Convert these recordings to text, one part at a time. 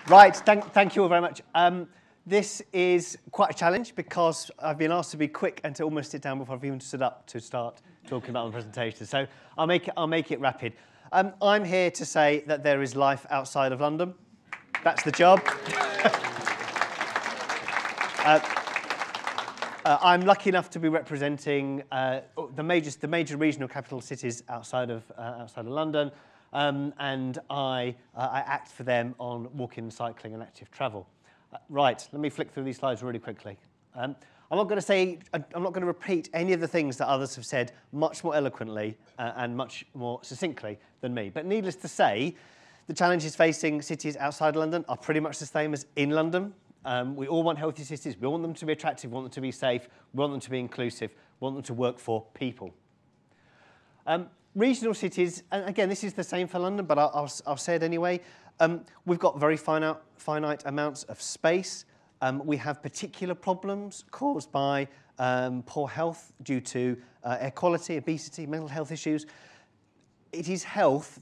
Right, thank you all very much. This is quite a challenge because I've been asked to be quick and to almost sit down before I've even stood up to start talking about my presentation. So I'll make it rapid. I'm here to say that there is life outside of London. That's the job. I'm lucky enough to be representing the major regional capital cities outside of London, and I act for them on walking, cycling, and active travel. Right, let me flick through these slides really quickly. I'm not going to repeat any of the things that others have said much more eloquently and much more succinctly than me. But needless to say, the challenges facing cities outside London are pretty much the same as in London. We all want healthy cities. We want them to be attractive. We want them to be safe. We want them to be inclusive. We want them to work for people. Regional cities, and again, this is the same for London, but I'll say it anyway. We've got very finite amounts of space. We have particular problems caused by poor health due to air quality, obesity, mental health issues. It is health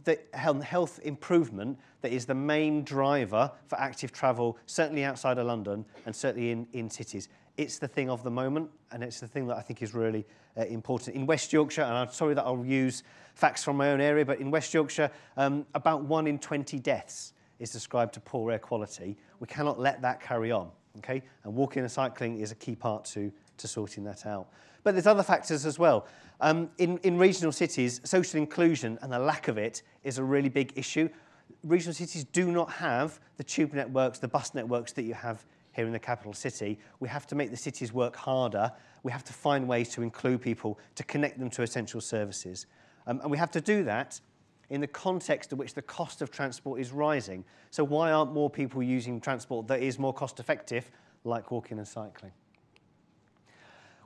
improvement that is the main driver for active travel, certainly outside of London and certainly in cities. It's the thing of the moment, and it's the thing that I think is really important. In West Yorkshire, and I'm sorry that I'll use facts from my own area, but in West Yorkshire, about 1 in 20 deaths is ascribed to poor air quality. We cannot let that carry on, okay? And walking and cycling is a key part to sorting that out. But there's other factors as well. In regional cities, social inclusion and the lack of it is a really big issue. Regional cities do not have the tube networks, the bus networks that you have here in the capital city. We have to make the cities work harder. We have to find ways to include people, to connect them to essential services. And we have to do that in the context in which the cost of transport is rising. So why aren't more people using transport that is more cost effective, like walking and cycling?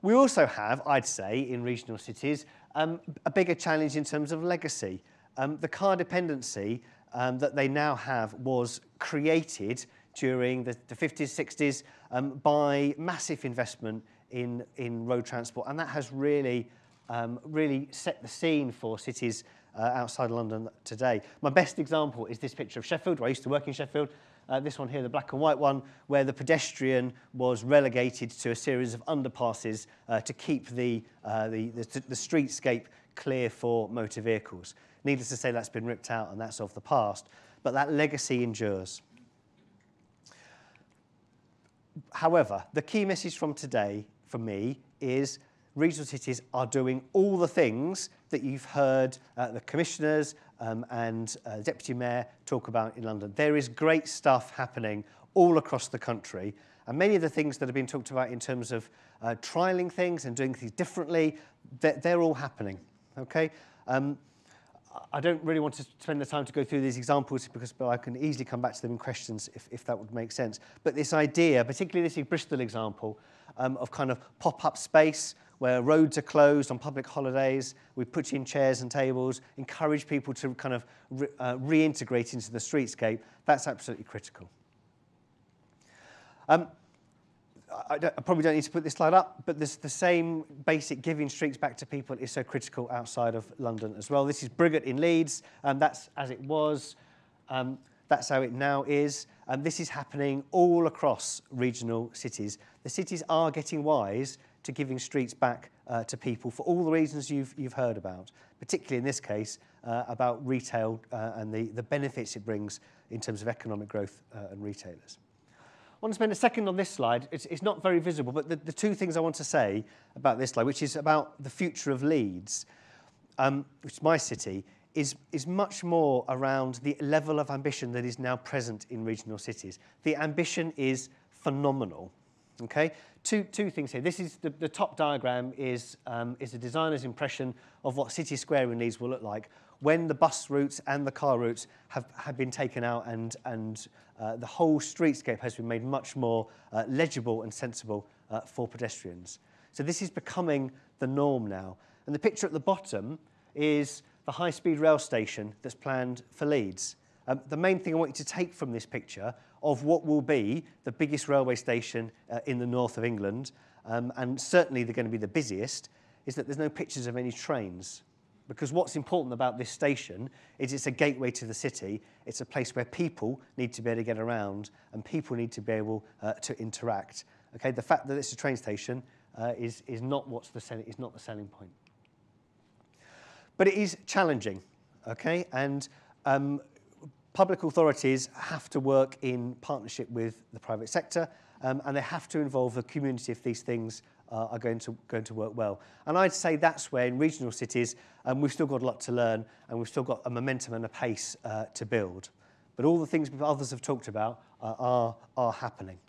We also have, I'd say, in regional cities, a bigger challenge in terms of legacy. The car dependency that they now have was created during the 50s, 60s by massive investment in road transport, and that has really set the scene for cities outside London today. My best example is this picture of Sheffield, where I used to work in Sheffield. This one here, the black and white one, where the pedestrian was relegated to a series of underpasses to keep the streetscape clear for motor vehicles. Needless to say, that's been ripped out and that's of the past, but that legacy endures. However, the key message from today, for me, is regional cities are doing all the things that you've heard the commissioners and Deputy Mayor talk about in London. There is great stuff happening all across the country, and many of the things that have been talked about in terms of trialling things and doing things differently, they're all happening, okay? I don't really want to spend the time to go through these examples because I can easily come back to them in questions if that would make sense. But this idea, particularly this Bristol example, of kind of pop-up space where roads are closed on public holidays, we put in chairs and tables, encourage people to kind of reintegrate into the streetscape, that's absolutely critical. I probably don't need to put this slide up, but the same basic giving streets back to people is so critical outside of London as well. This is Briggate in Leeds, and that's as it was. That's how it now is. This is happening all across regional cities. The cities are getting wise to giving streets back to people for all the reasons you've heard about, particularly in this case about retail and the benefits it brings in terms of economic growth and retailers. I want to spend a second on this slide. It's not very visible, but the two things I want to say about this slide, which is about the future of Leeds, which is my city, is much more around the level of ambition that is now present in regional cities. The ambition is phenomenal. Okay, two things here. This is the top diagram is a designer's impression of what City Square in Leeds will look like when the bus routes and the car routes have been taken out and the whole streetscape has been made much more legible and sensible for pedestrians. So this is becoming the norm now. And the picture at the bottom is the high-speed rail station that's planned for Leeds. The main thing I want you to take from this picture of what will be the biggest railway station in the north of England, and certainly they're going to be the busiest, is that there's no pictures of any trains. Because what's important about this station is it's a gateway to the city. It's a place where people need to be able to get around and people need to be able to interact. Okay, the fact that it's a train station is not the selling point. But it is challenging, okay? And public authorities have to work in partnership with the private sector, and they have to involve the community if these things are going to work well. And I'd say that's where in regional cities we've still got a lot to learn and we've still got a momentum and a pace to build. But all the things others have talked about are happening.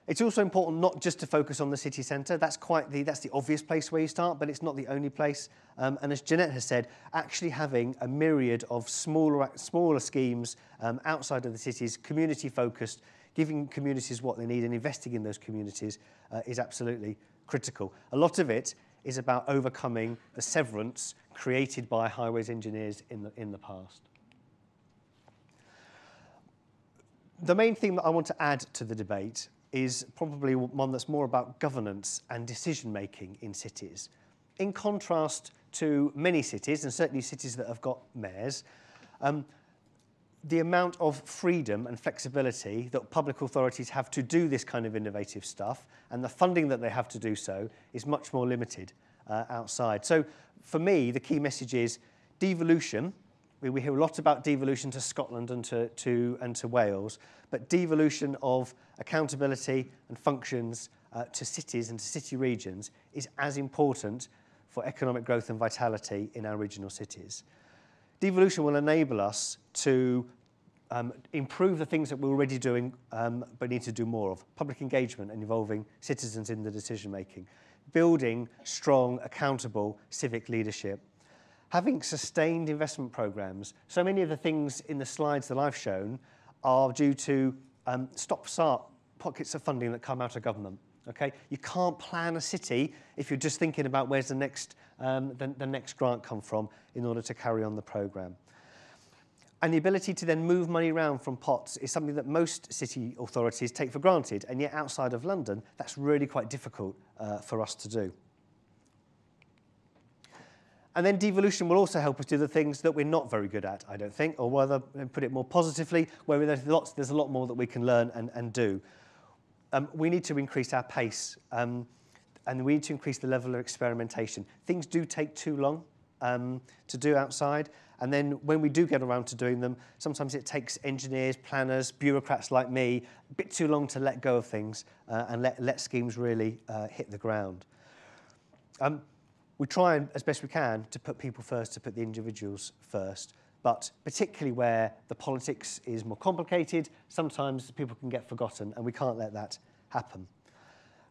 It's also important not just to focus on the city centre. That's the obvious place where you start, but it's not the only place. And as Jeanette has said, actually having a myriad of smaller schemes outside of the cities, community-focused, giving communities what they need and investing in those communities is absolutely critical. A lot of it is about overcoming the severance created by highways engineers in the past. The main thing that I want to add to the debate is probably one that's more about governance and decision-making in cities. In contrast to many cities, and certainly cities that have got mayors, the amount of freedom and flexibility that public authorities have to do this kind of innovative stuff and the funding that they have to do so is much more limited outside. So for me, the key message is devolution. We hear a lot about devolution to Scotland and to Wales, but devolution of accountability and functions to cities and to city regions is as important for economic growth and vitality in our regional cities. Devolution will enable us to improve the things that we're already doing but need to do more of. Public engagement and involving citizens in the decision-making. Building strong, accountable civic leadership. Having sustained investment programmes. So many of the things in the slides that I've shown are due to stop-start pockets of funding that come out of government. Okay, you can't plan a city if you're just thinking about where's the next grant come from in order to carry on the programme. And the ability to then move money around from pots is something that most city authorities take for granted, and yet outside of London, that's really quite difficult for us to do. And then devolution will also help us do the things that we're not very good at, I don't think, or whether, put it more positively, where there's a lot more that we can learn and do. We need to increase our pace, and we need to increase the level of experimentation. Things do take too long to do outside, and then when we do get around to doing them, sometimes it takes engineers, planners, bureaucrats like me a bit too long to let go of things and let schemes really hit the ground. We try as best we can to put people first, to put the individuals first, but particularly where the politics is more complicated, sometimes people can get forgotten, and we can't let that happen.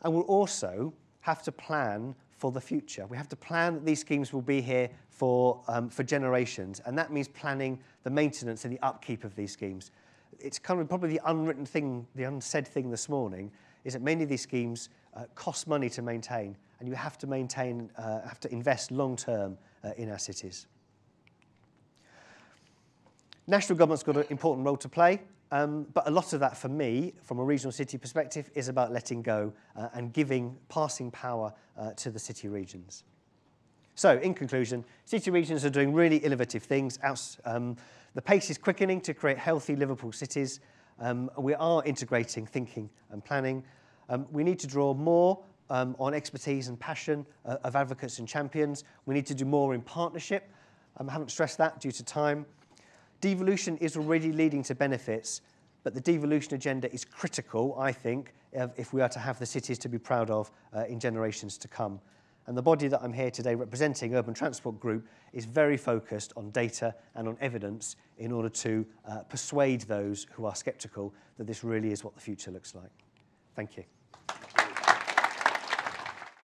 And we'll also have to plan for the future. We have to plan that these schemes will be here for generations, and that means planning the maintenance and the upkeep of these schemes. It's kind of probably the unwritten thing, the unsaid thing this morning, is that many of these schemes cost money to maintain, and you have to invest long-term in our cities. National government's got an important role to play, but a lot of that for me, from a regional city perspective, is about letting go and passing power to the city regions. So, in conclusion, city regions are doing really innovative things. The pace is quickening to create healthy, livable cities. We are integrating thinking and planning. We need to draw more on expertise and passion of advocates and champions. We need to do more in partnership. I haven't stressed that due to time. Devolution is already leading to benefits, but the devolution agenda is critical, I think, if we are to have the cities to be proud of in generations to come. And the body that I'm here today representing, Urban Transport Group, is very focused on data and on evidence in order to persuade those who are sceptical that this really is what the future looks like. Thank you.